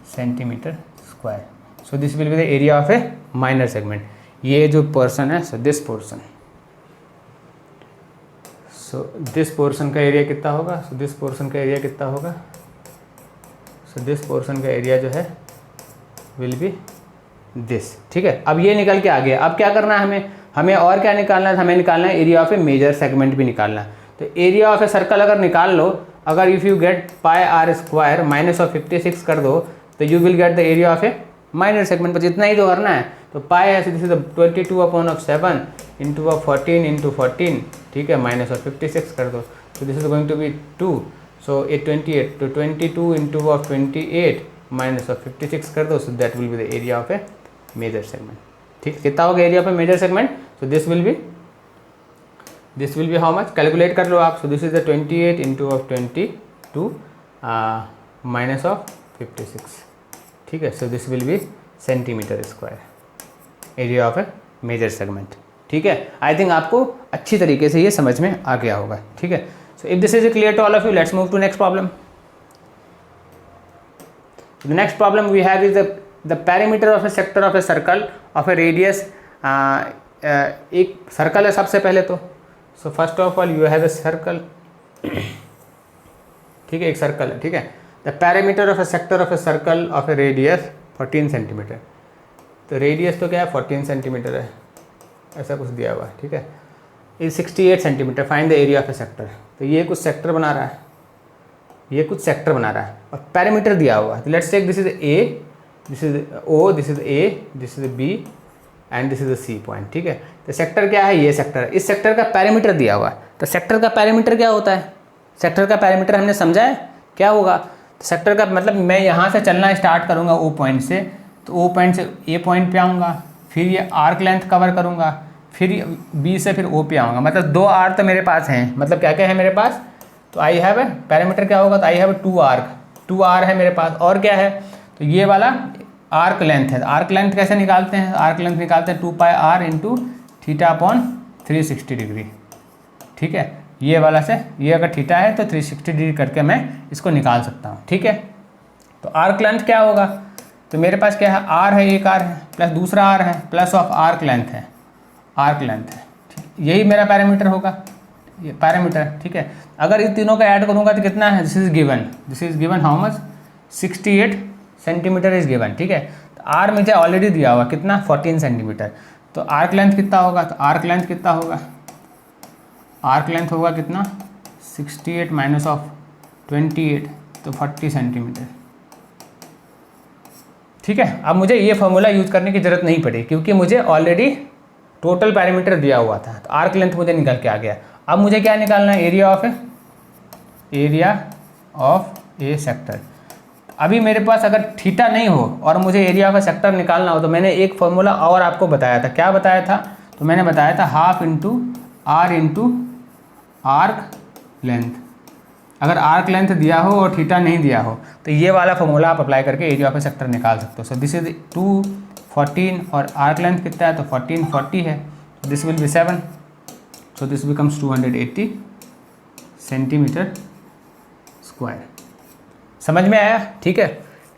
Speaker 1: centimetre square. So this will be the area of a minor segment. ये जो पोर्शन है, so this portion, so this portion का एरिया कितना होगा? सो दिस पोर्शन का एरिया कितना होगा? सो दिस पोर्शन का एरिया जो है विल बी दिस, ठीक है। अब ये निकल के आ गया। अब क्या करना है हमें और क्या निकालना है? हमें निकालना है area of a major segment भी निकालना है। तो एरिया ऑफ ए सर्कल अगर निकाल लो, अगर if you get pi r square minus of 56 कर दो, तो you will get the area of a minor segment. पर इतना ही तो करना है। तो पाई है, दिस इज 22/7 इंटू 14 इंटू 14, ठीक है, माइनस ऑफ 56 कर दो। तो this is going to be 2, so 28 तो 22 इंटू 28 माइनस ऑफ 56 कर दो। So that will be the area of a major segment, ठीक। कितना होगा area of a major segment? So this will be how much? Calculate कर लो आप। So this is the 28 into 22 minus of 56, ठीक है। So this will be centimetre square, area of a major segment, ठीक है। आई थिंक आपको अच्छी तरीके से ये समझ में आ गया होगा, ठीक है। So if this is clear to all of you, let's move to next problem. The next problem we have is the parameter of a sector of a circle of a radius. एक circle है सबसे पहले तो। So first of all you have a circle, ठीक है, एक circle है, ठीक है। The parameter of a sector of a circle of a radius 14 centimetre. तो रेडियस तो क्या है? 14 सेंटीमीटर है, ऐसा कुछ दिया हुआ है, ठीक है। Is 68 centimetre. Find the area of a sector. तो ये कुछ सेक्टर बना रहा है, ये कुछ सेक्टर बना रहा है और पैरामीटर दिया हुआ है। तो let's take this is A, this is O, this is A, this is B and this is the C point, ठीक है। तो सेक्टर क्या है? ये सेक्टर है। इस सेक्टर का पैरामीटर दिया हुआ है। तो सेक्टर का पैरामीटर क्या होता है? सेक्टर का पैरामीटर हमने समझा है क्या होगा? तो सेक्टर का मतलब मैं यहाँ से चलना स्टार्ट करूँगा ओ पॉइंट से, तो ओ पॉइंट से ए पॉइंट पे आऊँगा, फिर ये आर्क लेंथ कवर करूँगा, फिर बी से फिर ओ पे आऊँगा। मतलब 2 आर तो मेरे पास हैं। मतलब क्या क्या है मेरे पास? तो आई हैव है पैरामीटर क्या होगा? तो आई हैव 2 आर्क, 2 आर है मेरे पास। और क्या है? तो ये वाला आर्क लेंथ है। आर्क लेंथ कैसे निकालते हैं? आर्क लेंथ निकालते हैं 2 pi r into theta upon 360 degree, ठीक है। ये वाला से ये अगर थीटा है तो 360 डिग्री करके मैं इसको निकाल सकता हूँ, ठीक है। तो आर्क लेंथ क्या होगा? तो मेरे पास क्या है? आर है, एक आर है प्लस दूसरा आर है प्लस ऑफ आर्क लेंथ है, आर्क लेंथ है, यही मेरा पैरामीटर होगा, ये पैरामीटर, ठीक है। अगर इन तीनों का ऐड करूँगा तो कितना है? This is given how much? 68 centimetre is given, ठीक है। तो आर मुझे ऑलरेडी दिया हुआ कितना? 14 सेंटीमीटर। तो आर्क लेंथ कितना होगा? तो आर्क लेंथ कितना होगा? आर्क लेंथ होगा कितना? 68 माइनस ऑफ 28, तो 40 सेंटीमीटर, ठीक है। अब मुझे ये फॉर्मूला यूज करने की ज़रूरत नहीं पड़ी क्योंकि मुझे ऑलरेडी टोटल पैरामीटर दिया हुआ था। तो आर्क लेंथ मुझे निकल के आ गया। अब मुझे क्या निकालना है? Area of a sector. अभी मेरे पास अगर थीटा नहीं हो और मुझे एरिया ऑफ ए सेक्टर निकालना हो तो मैंने एक फॉर्मूला और आपको बताया था। क्या बताया था? तो मैंने बताया था half into r into arc length. अगर आर्क लेंथ दिया हो और थीटा नहीं दिया हो तो ये वाला फॉर्मूला आप अप्लाई करके एरिया ऑफ ए सेक्टर निकाल सकते हो। सो दिस इज 214 और आर्क लेंथ कितना है? तो 1440 है। This will B 7, so this becomes 280 centimetre square. समझ में आया? ठीक है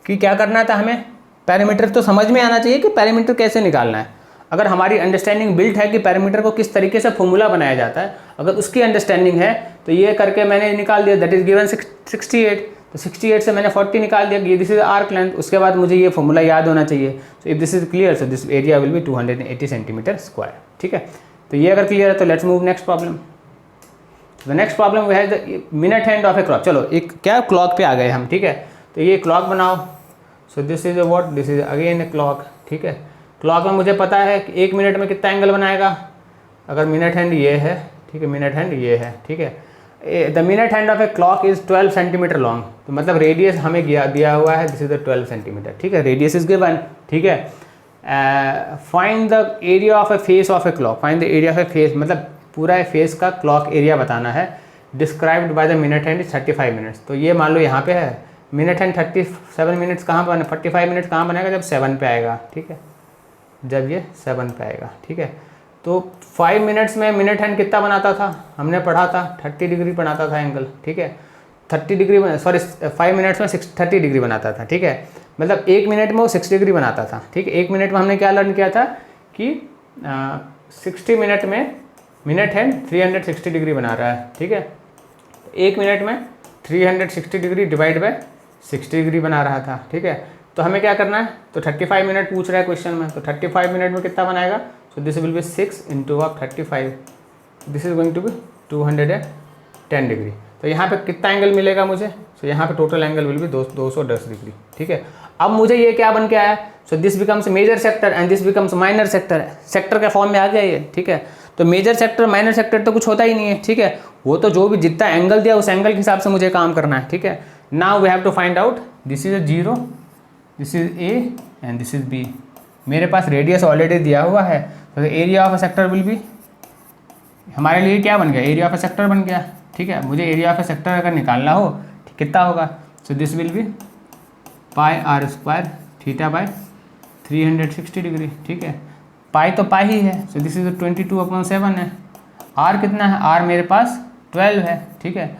Speaker 1: कि क्या करना था हमें? पैरामीटर तो समझ में आना चाहिए कि पैरामीटर कैसे निकालना है। अगर हमारी अंडरस्टैंडिंग बिल्ट है कि पैरामीटर को किस तरीके से फॉर्मूला बनाया जाता है, अगर उसकी अंडरस्टैंडिंग है तो ये करके मैंने निकाल दिया, दैट इज गिवन 68। तो तो 68 से मैंने 40 निकाल दिया, ये दिस इज आर्क लेंथ। उसके बाद मुझे ये फॉर्मूला याद होना चाहिए। So if this is clear so this area will be 280 centimetre square. ठीक है, तो ये अगर क्लियर है तो let's move next problem. The next problem we have the minute hand of a clock. चलो एक क्या क्लॉक पे आ गए हम। ठीक है, तो ये क्लॉक बनाओ। सो this is what, this is again a clock. ठीक है, क्लॉक में मुझे पता है कि 1 मिनट में कितना एंगल बनाएगा। अगर मिनट हैंड ये है, ठीक है, मिनट हैंड ये है। ठीक है, the minute hand of a clock is 12 centimetre long. तो मतलब रेडियस हमें दिया हुआ है, दिस इज द 12 सेंटीमीटर। ठीक है, रेडियस इज गिवन। ठीक है, find the area of A face of a clock. Find the area of A face, मतलब पूरा फेस का क्लॉक एरिया बताना है। Described by the minute hand is 35 minutes. तो ये मान लो यहाँ पे है मिनट हैंड 37 मिनट्स कहाँ बने, 45 मिनट्स कहाँ बनेगा, जब 7 पे आएगा। ठीक है, जब ये 7 पे आएगा। ठीक है, तो 5 मिनट्स में मिनट हैंड कितना बनाता था, हमने पढ़ा था 30 डिग्री बनाता था एंगल। ठीक है, 30 डिग्री, सॉरी 5 मिनट्स में 30 डिग्री बनाता था। ठीक है, मतलब 1 मिनट में वो 6 डिग्री बनाता था। ठीक है, 1 मिनट में हमने क्या लर्न किया था कि 60 मिनट में मिनट हैंड 360 डिग्री बना रहा है। ठीक है, 1 मिनट में 360 डिग्री डिवाइड बाय 60 डिग्री बना रहा था। ठीक है, तो हमें क्या करना है, तो 35 मिनट पूछ रहा है क्वेश्चन में, तो 35 मिनट में कितना बनाएगा। So this will be 6 into of 35, this is going to be 210 degree. तो यहाँ पे कितना एंगल मिलेगा मुझे, सो यहाँ पे total angle will be 210 degree. ठीक है, अब मुझे ये क्या बन के आया, so this becomes major sector and this becomes minor sector. Sector के फॉर्म में आ गया ये। ठीक है, तो मेजर सेक्टर माइनर सेक्टर तो कुछ होता ही नहीं है। ठीक है, वो तो जो भी जितना एंगल दिया उस एंगल के हिसाब से मुझे काम करना है। ठीक है, now we have to find out, this is a 0, this is A and this is B. मेरे पास रेडियस ऑलरेडी दिया हुआ है, तो area of a sector will be, हमारे लिए क्या बन गया, एरिया ऑफ अ सेक्टर बन गया। ठीक है, मुझे एरिया ऑफ अ सेक्टर अगर निकालना हो कितना होगा, so this will be pi r square theta by 360 degree. ठीक है, पाई तो पाई ही है, सो दिस इज 22/7 है। आर कितना है, आर मेरे पास 12 है। ठीक है,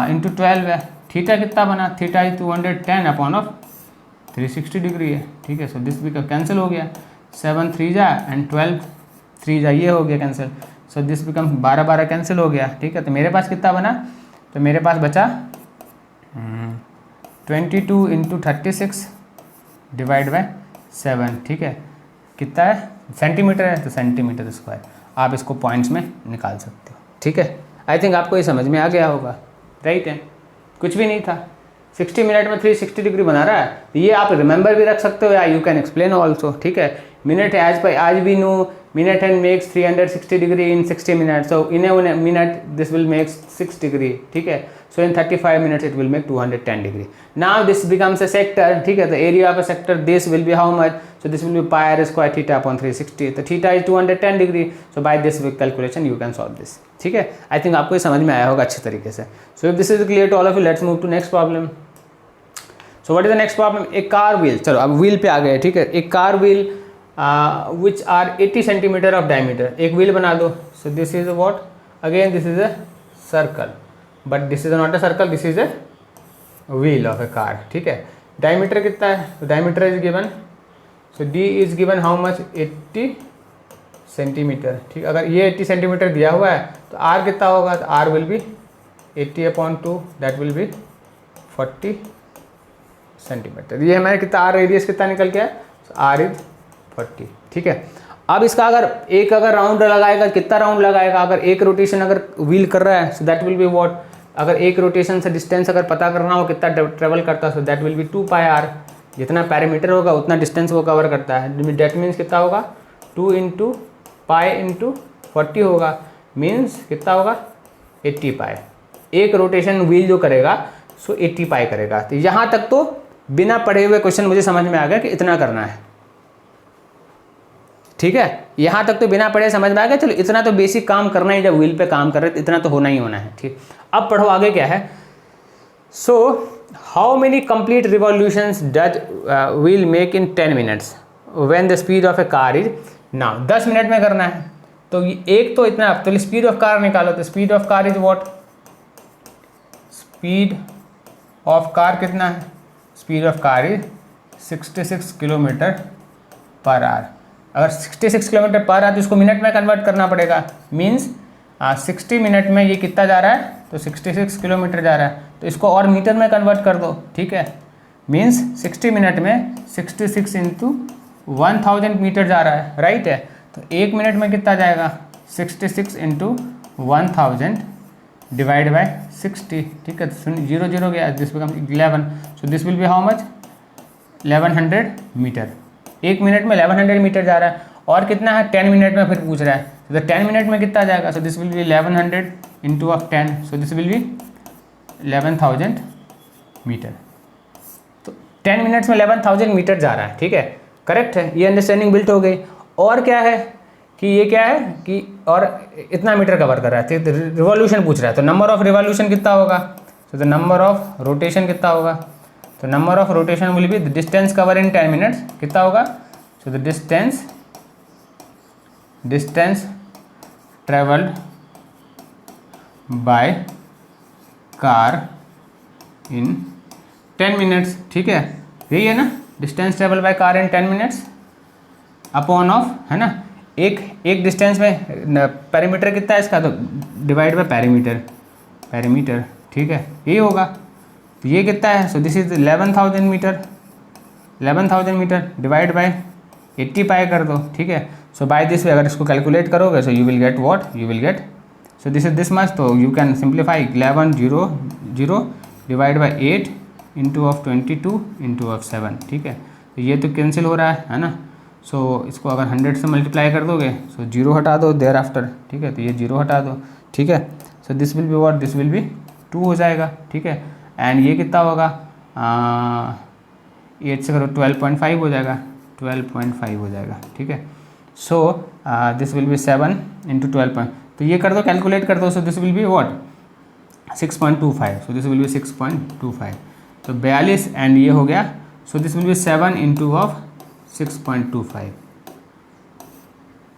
Speaker 1: इंटू 12 है। थीटा कितना बना, थीटा इज 210/360 डिग्री है। ठीक है, सो दिस भी कैंसिल हो गया, 7 3 जा एंड 12 3 जा, ये हो गया cancel. So this become 12 cancel हो गया। ठीक है, तो मेरे पास कितना बना, तो मेरे पास बचा 22 इंटू 36 डिवाइड बाय 7। ठीक है, कितना है, सेंटीमीटर है, तो सेंटीमीटर स्क्वायर। आप इसको पॉइंट्स में निकाल सकते हो। ठीक है, आई थिंक आपको ये समझ में आ गया होगा, राइट है, कुछ भी नहीं था। 60 मिनट में 360 डिग्री बना रहा है, ये आप रिमेंबर भी रख सकते हो या यू कैन एक्सप्लेन ऑल्सो। ठीक है, मिनट आज we know minute hand makes 360 degree in 60 minutes, so in a minute this will make 6 degree. ठीक है, so in 35 minutes it will make 210 degree. Now this becomes a sector. ठीक है, the area of a sector this will be how much, so this will be pi r square theta upon 360, तो theta is 210 degree, so by this calculation you can solve this. ठीक है, I think आपको ये समझ में आया होगा अच्छे तरीके से। So if this is clear to all of you, let's move to next problem. So what is the next problem, एक कार व्हील, चलो अब व्हील पे आ गए। ठीक है, एक car wheel which are 80 centimetre of diameter, एक व्हील बना दो। सो this is what, again this is a circle, but this is not a circle, this is a wheel of A car. ठीक है, डायमीटर कितना है, तो diameter is given, so D is given how much, 80 centimetre. ठीक, अगर ये 80 centimetre दिया हुआ है तो आर कितना होगा, तो r will be 80/2, that will be 40 centimetre. ये हमारे कितना आर रेडियस कितना निकल गया, आर इज 40। ठीक है, अब इसका अगर राउंड लगाएगा, कितना राउंड लगाएगा, अगर एक रोटेशन अगर व्हील कर रहा है, so that will be what, अगर एक रोटेशन से डिस्टेंस अगर पता करना हो कितना ट्रेवल करता है, so that will be 2 pi r, जितना पैरामीटर होगा उतना डिस्टेंस वो कवर करता है। डेट मीन्स कितना होगा, 2 इंटू पाई इंटू 40 होगा, मीन्स कितना होगा 80 पाई। एक रोटेशन व्हील जो करेगा सो 80 पाई करेगा। तो यहाँ तक तो बिना पढ़े हुए क्वेश्चन मुझे समझ में आ गया कि इतना करना है। ठीक है, यहाँ तक तो बिना पढ़े समझ में आ गया, चलो इतना तो बेसिक काम करना ही, जब व्हील पे काम कर रहे तो इतना तो होना ही होना है। ठीक, अब पढ़ो आगे क्या है। So how many complete revolutions does wheel make in 10 minutes when the speed of A car is, now 10 minute में करना है, तो एक तो इतना, तो स्पीड ऑफ कार निकालो, तो speed of car is what, speed of car कितना है, speed of car is 66 kilometre per hour. अगर 66 किलोमीटर पर आवर तो इसको मिनट में कन्वर्ट करना पड़ेगा, मीन्स 60 मिनट में ये कितना जा रहा है, तो 66 किलोमीटर जा रहा है। तो इसको और मीटर में कन्वर्ट कर दो, ठीक है। मीन्स 60 मिनट में 66 इंटू 1000 मीटर जा रहा है, राइट है। तो 1 मिनट में कितना जाएगा, 66 इंटू 1000 डिवाइड बाय 60, ठीक है। तो 0 0 गया, this become 11, so this will be how much, 1100 metre. 1 minute में 1100 मीटर जा रहा है। और कितना है, 10 मिनट में फिर पूछ रहा है, तो 10 मिनट में कितना जाएगा, so this will be 1100 into of 10, so this will be 11,000 metre. तो 10 मिनट्स में 11,000 मीटर जा रहा है, ठीक है, करेक्ट है। ये अंडरस्टैंडिंग बिल्ट हो गई। और क्या है कि ये क्या है कि और इतना मीटर कवर कर रहा है, तो रिवॉल्यूशन पूछ रहा है, तो नंबर ऑफ रिवॉल्यूशन कितना होगा, तो द नंबर ऑफ रोटेशन कितना होगा, तो number of rotation will be the distance cover in 10 minutes, कितना होगा, so the distance travelled by car in 10 minutes, ठीक है। यही है ना, distance travel by car in 10 minutes upon of, है ना, एक डिस्टेंस में पेरीमीटर कितना है इसका, तो डिवाइड बाय पेरीमीटर, ठीक है, यही होगा। तो ये कितना है, so this is 11,000 metre, 11,000 metre divide by 80 pi कर दो, ठीक है। सो बाय दिस वे अगर इसको कैलकुलेट करोगे, so you will get what, you will get, so this is this much, तो you can simplify 1100 divide by 8 into of 22 into of 7, ठीक है। तो ये तो कैंसिल हो रहा है ना। सो इसको अगर 100 से मल्टीप्लाई कर दोगे, सो 0 हटा दो देयर आफ्टर, ठीक है, तो ये 0 हटा दो, ठीक है। So this will be what, this will be 2 हो जाएगा, ठीक है। एंड ये कितना होगा, 8 से करो 12.5 हो जाएगा, 12.5 हो जाएगा, ठीक है। So this will B 7 into 12, तो ये कर दो, कैलकुलेट कर दो, सो this will be what 6.25, so this will B 6.25, तो 42 एंड ये हो गया, so this will B 7 into of 6.25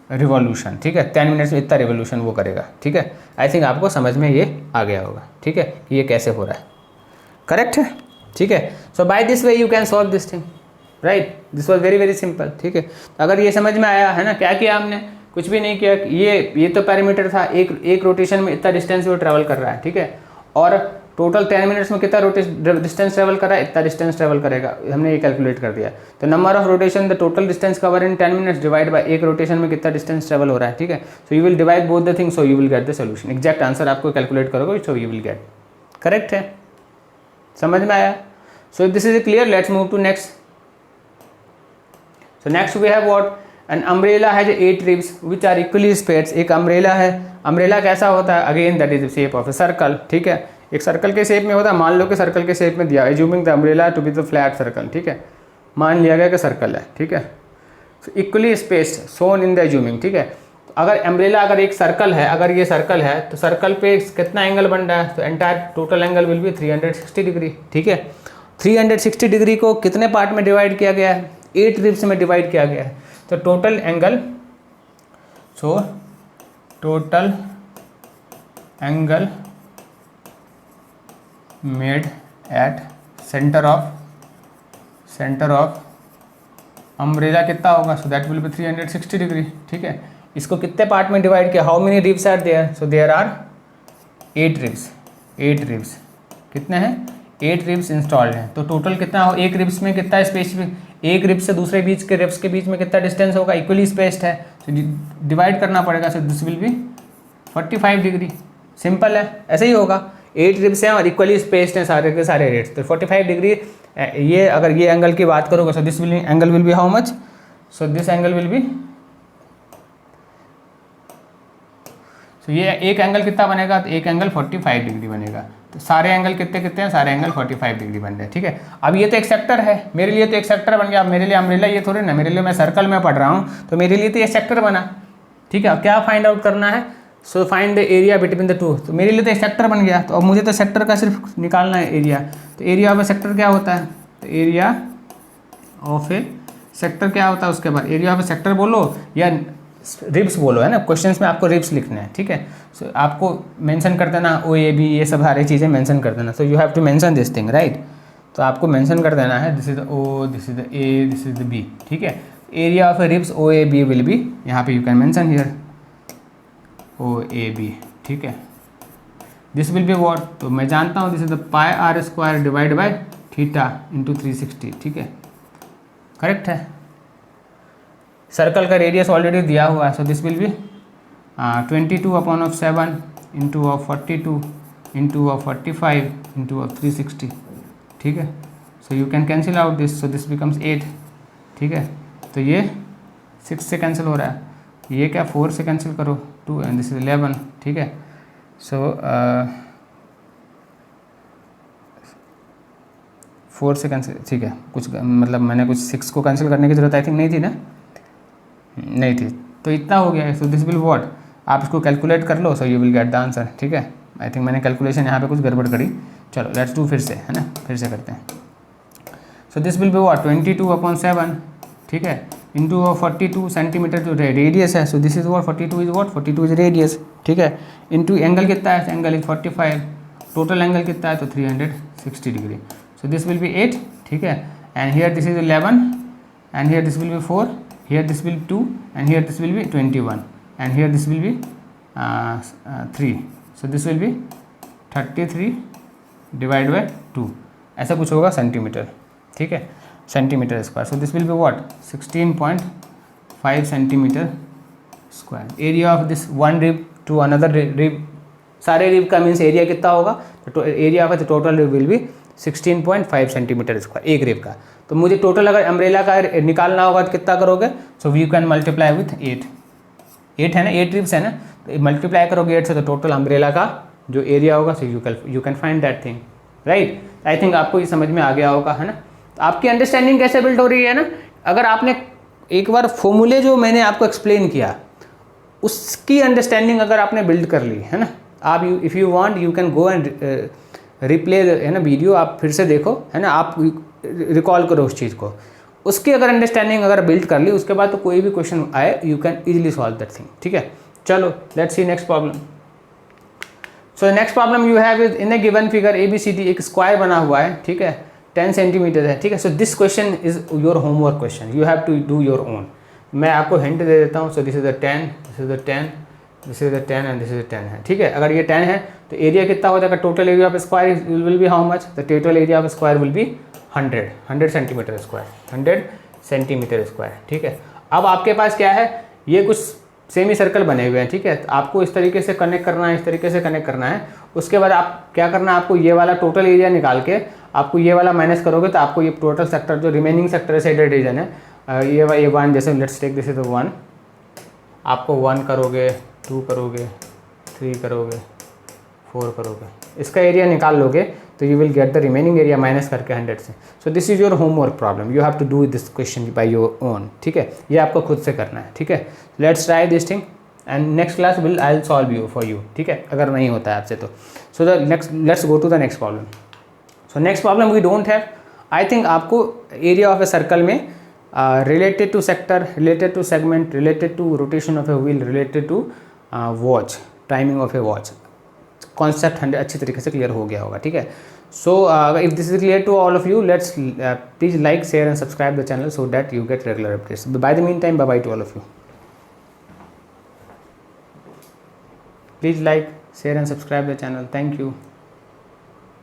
Speaker 1: revolution, ठीक है। 10 मिनट्स में इतना रिवॉल्यूशन वो करेगा, ठीक है। आई थिंक आपको समझ में ये आ गया होगा, ठीक है, कि ये कैसे हो रहा है, करेक्ट है, ठीक है। So by this way you can solve this thing, right, this was very very simple, ठीक है। अगर ये समझ में आया है ना, क्या किया हमने, कुछ भी नहीं किया, ये तो पैरामीटर था, एक रोटेशन में इतना डिस्टेंस वो ट्रैवल कर रहा है, ठीक है। और टोटल 10 मिनट्स में कितना डिस्टेंस ट्रैवल कर रहा है, इतना डिस्टेंस ट्रैवल करेगा, हमने ये कैलकुलेट कर दिया। तो number of rotation the total distance cover in 10 minutes divide by एक रोटेशन में कितना डिस्टेंस ट्रैवल हो रहा है, ठीक है। So you will divide both the things, so you will get the solution, exact answer आपको कैलकुलेट करोगे, so you will get, correct है, समझ में आया। So this is clear, let's move to next. So next we have what, an umbrella has 8 ribs which are equally spaced। एक umbrella है, umbrella कैसा होता है, again that is shape of a circle, ठीक है। एक सर्कल के shape में होता है, मान लो कि सर्कल के शेप में दिया, assuming the umbrella to be the flat circle, ठीक है, मान लिया गया कि सर्कल है, ठीक है। Equally spaced shown in the assuming, ठीक है। अगर अम्ब्रेला अगर एक सर्कल है, अगर ये सर्कल है, तो सर्कल पे कितना एंगल बन रहा है, तो entire total angle will be 360 degree, ठीक है। 360 डिग्री को कितने पार्ट में डिवाइड किया गया है, 8 रिब्स में डिवाइड किया गया है। तो total angle, so total angle made at centre of umbrella कितना होगा, so that will be 360 degree, ठीक है। इसको कितने पार्ट में डिवाइड किया, how many ribs are there, so there are 8 ribs, कितने हैं, 8 रिब्स इंस्टॉल्ड हैं। तो टोटल कितना हो, एक रिब्स में कितना स्पेस, एक रिब्स से दूसरे बीच के रिब्स के बीच में कितना डिस्टेंस होगा, इक्वली स्पेस्ड है, तो डिवाइड करना पड़ेगा, सो this will B 45 degree, simple है, ऐसे ही होगा। 8 रिब्स हैं और इक्वली स्पेस्ड हैं सारे के सारे रेट्स, तो 45 डिग्री। ये अगर ये एंगल की बात करोगे, so this angle will be how much, so this angle will B, तो ये एक एंगल कितना बनेगा, तो एक एंगल 45 डिग्री बनेगा। तो सारे एंगल कितने हैं, सारे एंगल 45 डिग्री बन रहे हैं, ठीक है। अब ये तो एक सेक्टर है, मेरे लिए तो एक सेक्टर बन गया। अब मेरे लिए अम्ब्रेला ये थोड़ी ना, मेरे लिए मैं सर्कल में पढ़ रहा हूँ, तो मेरे लिए तो ये सेक्टर बना, ठीक है। क्या फाइंड आउट करना है, so find the area between the two, तो मेरे लिए तो एक सेक्टर बन गया। तो अब मुझे तो सेक्टर का सिर्फ निकालना है एरिया। तो एरिया ऑफ ए सेक्टर क्या होता है, तो एरिया ऑफ ए सेक्टर क्या होता है, उसके बाद एरिया ऑफ ए सेक्टर बोलो या रिब्स बोलो, है ना। क्वेश्चंस में आपको रिब्स लिखना है, ठीक है। सो आपको मेंशन कर देना ओ ए बी, ये सब सारी चीज़ें मेंशन कर देना। So you have to mention this thing, right. तो आपको मेंशन कर देना है, this is the O, this is the A, this is the B, ठीक है। Area of a ribs O A B will be, यहाँ पे you can mention here O A B, ठीक है। दिस विल बी वॉट, तो मैं जानता हूँ this is the pi r square divide by theta into 360, ठीक है, करेक्ट है। सर्कल का रेडियस ऑलरेडी दिया हुआ है, so this will B 22/7 into of 42 into of 45 into of 360, ठीक है। So you can cancel out this, so this becomes 8, ठीक है। तो ये 6 से कैंसिल हो रहा है, ये क्या 4 से कैंसिल करो 2 एंड दिस इज 11, ठीक है। सो 4 से कैंसिल, ठीक है, कुछ मतलब मैंने कुछ 6 को कैंसिल करने की ज़रूरत आई थिंक नहीं थी ना, नहीं थी, तो इतना हो गया है। सो दिस विल व्हाट, आप इसको कैलकुलेट कर लो, so you will get the answer, ठीक है। आई थिंक मैंने कैलकुलेशन यहाँ पे कुछ गड़बड़ करी, चलो लेट्स डू फिर से, है ना, फिर से करते हैं। So this will be what 22/7, ठीक है, इंटू 42 सेंटीमीटर जो रेडियस है, so this is what 42 is what 42 is radius, ठीक है, इंटू एंगल कितना है, एंगल इज 45, टोटल एंगल कितना है तो 360 degree, so this will B 8, ठीक है, and here this is 11 and here this will be 4, here this will 2 and here this will be 21 and here this will be 3, so this will be 33 divided by 2, ऐसा कुछ होगा centimetre, ठीक है, centimetre square. So this will be what 16.5 centimetre square. Area of this one rib to another rib, सारे rib का means area कितना होगा, तो area of the total rib will be 16.5 centimetre square एक रिब का। तो मुझे टोटल अगर अम्ब्रेला का निकालना होगा तो कितना करोगे, so we can multiply with 8 है ना, 8 रिब्स है ना, तो मल्टीप्लाई करोगे 8 से तो टोटल अम्ब्रेला का जो एरिया होगा, सो you can find that thing, right. I think आपको ये समझ में आ गया होगा, है ना। तो आपकी अंडरस्टैंडिंग कैसे बिल्ड हो रही है ना, अगर आपने एक बार फॉर्मूले जो मैंने आपको एक्सप्लेन किया उसकी अंडरस्टैंडिंग अगर आपने बिल्ड कर ली, है ना, आप if you want you can go and replay, है ना, वीडियो आप फिर से देखो, है ना, आप रिकॉल करो उस चीज़ को, उसकी अगर अंडरस्टैंडिंग अगर बिल्ड कर ली, उसके बाद तो कोई भी क्वेश्चन आए you can easily solve that thing, ठीक है। चलो let's see next problem. So next problem you have in A given figure ABCD, एक स्क्वायर बना हुआ है, ठीक है, 10 सेंटीमीटर है, ठीक है। So this question is your homework question, you have to do your own. मैं आपको हिंट दे देता हूँ, so this is the 10, this is the 10, this is the 10 and this is the 10 है, ठीक है। अगर ये 10 है तो एरिया कितना हो जाएगा, total area of square will be how much, the total area of square will be 100 centimetre square, 100 centimetre square, ठीक है। अब आपके पास क्या है, ये कुछ सेमी सर्कल बने हुए हैं, ठीक है, तो आपको इस तरीके से कनेक्ट करना है, इस तरीके से कनेक्ट करना है। उसके बाद आप क्या करना है, आपको ये वाला टोटल एरिया निकाल के आपको ये वाला माइनस करोगे तो आपको ये टोटल सेक्टर जो रिमेनिंग सेक्टर साइडेड रीजन है, ये 1, जैसे लेट्स टेक दिस इज 1, आपको 1 करोगे, 2 करोगे, 3 करोगे, 4 करोगे, इसका एरिया निकाल लोगे तो you will get the remaining area minus करके 100 से। So this is your homework problem, you have to do this question by your own, ठीक है, ये आपको खुद से करना है, ठीक है। Let's try this thing and next class will I will solve you for you, ठीक है, अगर नहीं होता है आपसे तो। So the next let's go to the next problem. So next problem we don't have, I think आपको area of a circle में related to sector, related to segment, related to rotation of a wheel, related to watch, timing of a watch, concept 100 अच्छी तरीके से clear हो गया होगा, ठीक है। So if this is clear to all of you, let's please like, share and subscribe the channel so that you get regular updates. By the mean time, bye bye to all of you. Please like, share and subscribe the channel, thank you.